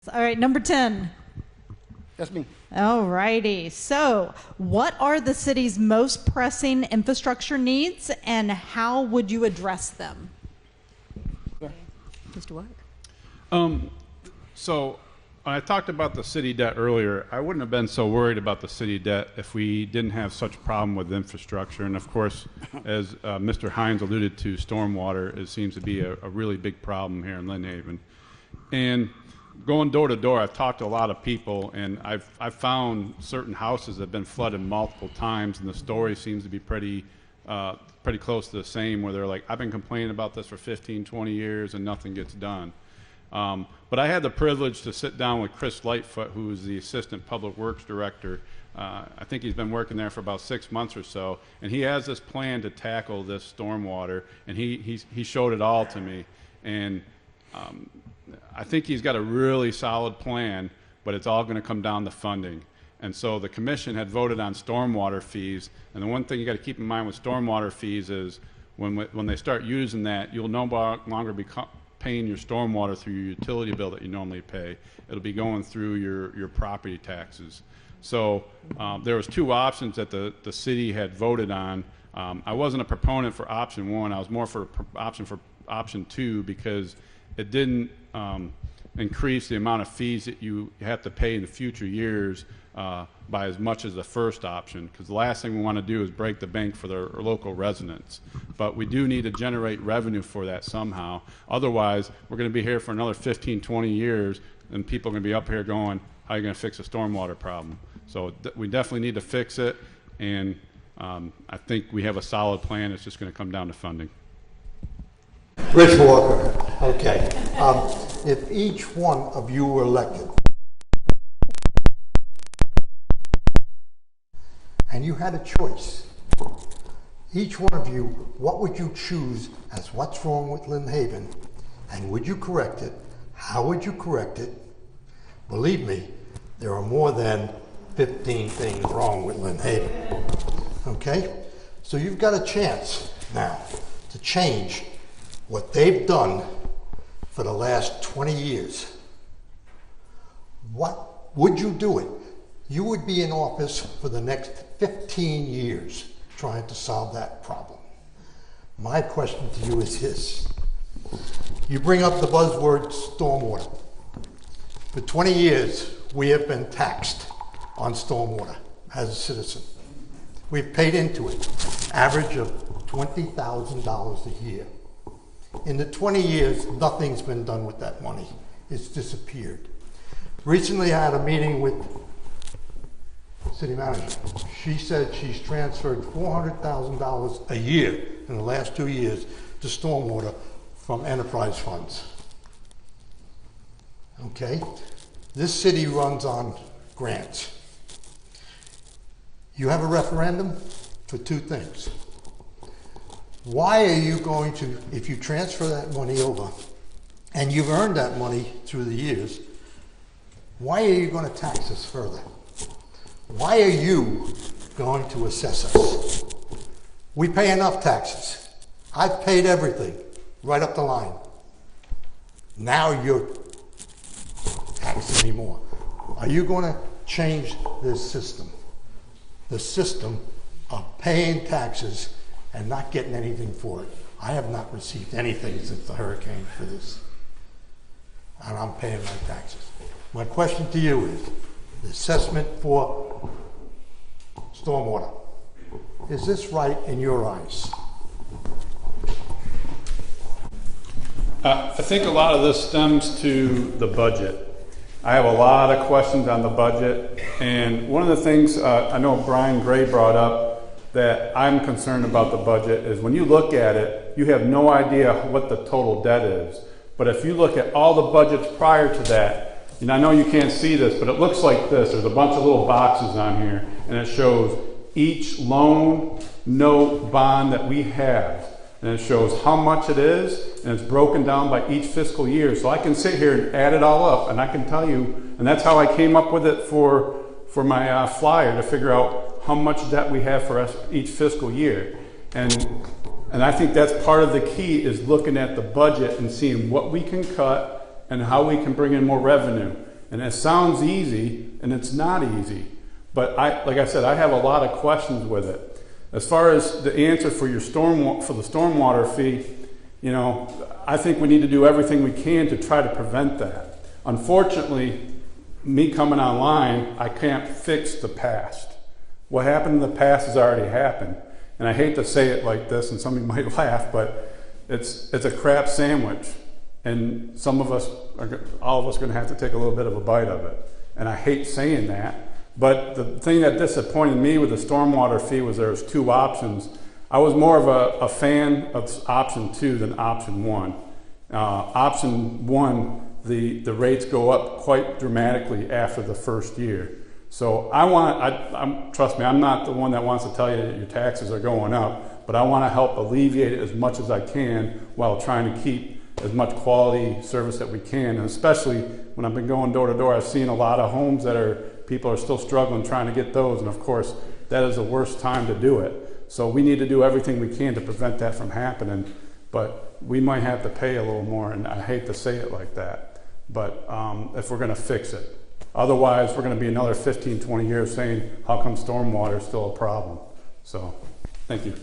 All right, number 10. That's me. All righty. So, what are the city's most pressing infrastructure needs, and how would you address them? Mr. Work. So I talked about the city debt earlier. I wouldn't have been so worried about the city debt if we didn't have such a problem with infrastructure. And of course, as Mr. Hines alluded to, stormwater seems to be a really big problem here in Lynn Haven. And going door to door, I've talked to a lot of people, and I've found certain houses that have been flooded multiple times, and the story seems to be pretty close to the same, where they're like, I've been complaining about this for 15, 20 years, and nothing gets done. But I had the privilege to sit down with Chris Lightfoot, who is the Assistant Public Works Director. I think he's been working there for about 6 months or so, and he has this plan to tackle this stormwater, and he showed it all to me. And I think he's got a really solid plan, but it's all going to come down to funding. And so the commission had voted on stormwater fees, and the one thing you got to keep in mind with stormwater fees is when they start using that, you'll no longer be paying your stormwater through your utility bill that you normally pay. It'll be going through your property taxes. So there was two options that the city had voted on. I wasn't a proponent for option one. I was more for option two, because it didn't increase the amount of fees that you have to pay in the future years by as much as the first option, because the last thing we want to do is break the bank for the local residents. But we do need to generate revenue for that somehow. Otherwise, we're going to be here for another 15, 20 years, and people are going to be up here going, how are you going to fix a stormwater problem? So we definitely need to fix it, and I think we have a solid plan. It's just going to come down to funding. Rich Walker. Okay. If each one of you were elected and you had a choice, each one of you, what would you choose as what's wrong with Lynn Haven, and would you correct it? How would you correct it? Believe me, there are more than 15 things wrong with Lynn Haven. Okay? So you've got a chance now to change what they've done for the last 20 years. What would you do it? You would be in office for the next 15 years trying to solve that problem. My question to you is this. You bring up the buzzword stormwater. For 20 years, we have been taxed on stormwater as a citizen. We've paid into it, average of $20,000 a year. In the 20 years, nothing's been done with that money. It's disappeared. Recently, I had a meeting with city manager. She said she's transferred $400,000 a year in the last 2 years to stormwater from enterprise funds. Okay? This city runs on grants. You have a referendum for two things. Why are you going to, if you transfer that money over, and you've earned that money through the years, why are you going to tax us further? Why are you going to assess us? We pay enough taxes. I've paid everything, right up the line. Now you're taxing me more. Are you going to change this system? The system of paying taxes and not getting anything for it. I have not received anything since the hurricane for this. And I'm paying my taxes. My question to you is, the assessment for stormwater, is this right in your eyes? I think a lot of this stems to the budget. I have a lot of questions on the budget, and one of the things I know Brian Gray brought up that I'm concerned about the budget is when you look at it, you have no idea what the total debt is. But if you look at all the budgets prior to that, and I know you can't see this, but it looks like this. There's a bunch of little boxes on here, and it shows each loan, note, bond that we have. And it shows how much it is, and it's broken down by each fiscal year. So I can sit here and add it all up, and I can tell you, and that's how I came up with it for my flyer, to figure out how much debt we have for us each fiscal year. And I think that's part of the key, is looking at the budget and seeing what we can cut and how we can bring in more revenue. And it sounds easy, and it's not easy. But like I said, I have a lot of questions with it. As far as the answer for your for the stormwater fee, you know, I think we need to do everything we can to try to prevent that. Unfortunately, me coming online, I can't fix the past. What happened in the past has already happened. And I hate to say it like this, and some of you might laugh, but it's a crap sandwich. And some of us, all of us are going to have to take a little bit of a bite of it. And I hate saying that. But the thing that disappointed me with the stormwater fee was there was two options. I was more of a fan of option 2 than option 1. Option 1, the rates go up quite dramatically after the first year. So trust me, I'm not the one that wants to tell you that your taxes are going up, but I want to help alleviate it as much as I can while trying to keep as much quality service that we can. And especially when I've been going door to door, I've seen a lot of homes that people are still struggling trying to get those. And of course, that is the worst time to do it. So we need to do everything we can to prevent that from happening. But we might have to pay a little more, and I hate to say it like that. But if we're going to fix it. Otherwise, we're going to be another 15, 20 years saying, how come stormwater is still a problem? So, thank you.